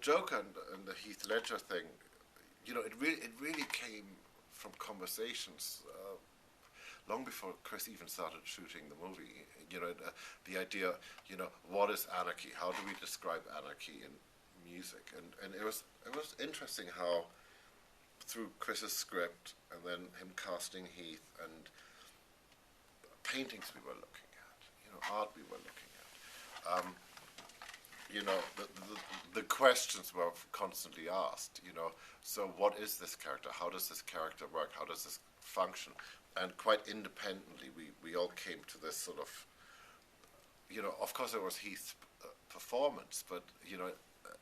Joker and the Heath Ledger thing, it really came from conversations long before Chris even started shooting the movie. The idea, what is anarchy? How do we describe anarchy in music? And it was interesting how through Chris's script and then him casting Heath and paintings we were looking at, art we were looking at. The questions were constantly asked, so what is this character? How does this character work? How does this function? And quite independently, we all came to this sort of, of course it was Heath's performance, but,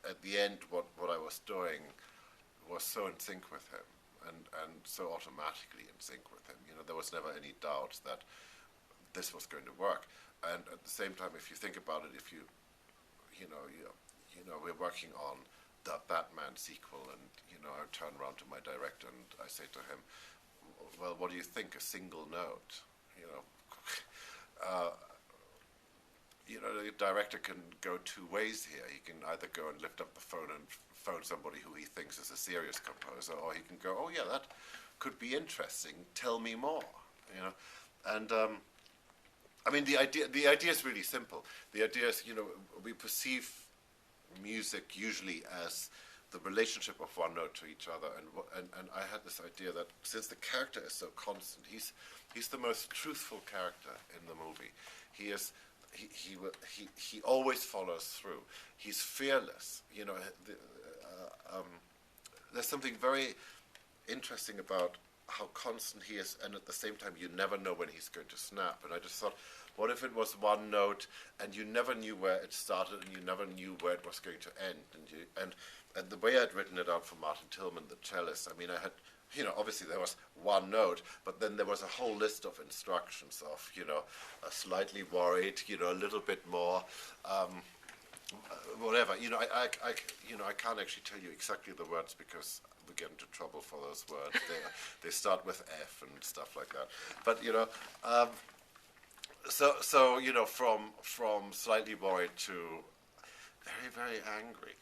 at the end, what I was doing was so in sync with him and so automatically in sync with him. There was never any doubt that this was going to work. And at the same time, if you think about it, we're working on the Batman sequel, and I turn around to my director and I say to him, well, what do you think? A single note, the director can go two ways here. He can either go and lift up the phone and phone somebody who he thinks is a serious composer, or he can go, oh yeah, that could be interesting. Tell me more, And the idea is really simple. The idea is, we perceive music usually as the relationship of one note to each other, and I had this idea that since the character is so constant, he's the most truthful character in the movie. He always follows through. He's fearless. There's something very interesting about how constant he is, and at the same time you never know when he's going to snap. And I just thought, what if it was one note and you never knew where it started and you never knew where it was going to end? And the way I'd written it out for Martin Tillman, the cellist, I had, obviously there was one note, but then there was a whole list of instructions of, a slightly worried, a little bit more, whatever. I can't actually tell you exactly the words because we get into trouble for those words. They start with F and stuff like that. But from slightly worried to very, very angry,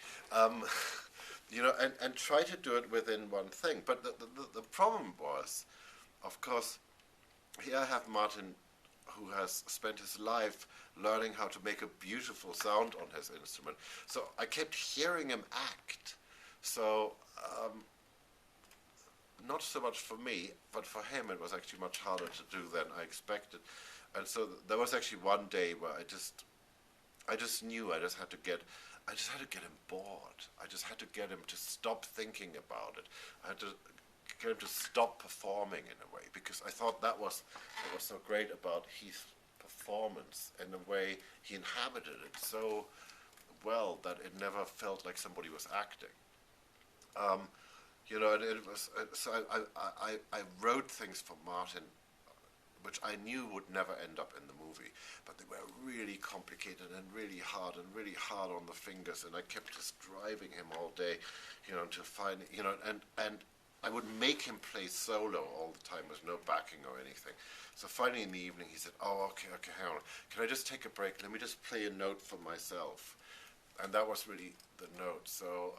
and try to do it within one thing. But the problem was, of course, here I have Martin, who has spent his life learning how to make a beautiful sound on his instrument. So I kept hearing him act. So not so much for me, but for him it was actually much harder to do than I expected. And so there was actually one day where I just knew I just had to get him bored. I just had to get him to stop thinking about it. I had to get him to stop performing in a way, because I thought that was so great about Heath's performance. In a way, he inhabited it so well that it never felt like somebody was acting. It was so I wrote things for Martin which I knew would never end up in the movie, but they were really complicated and really hard on the fingers, and I kept just driving him all day, to find, and I would make him play solo all the time with no backing or anything. So finally in the evening he said, oh, okay, hang on, can I just take a break? Let me just play a note for myself. And that was really the note. So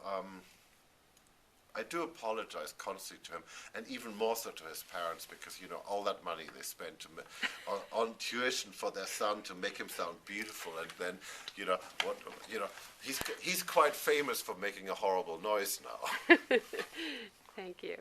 I do apologize constantly to him, and even more so to his parents, because all that money they spent on tuition for their son to make him sound beautiful, and then he's quite famous for making a horrible noise now. Thank you.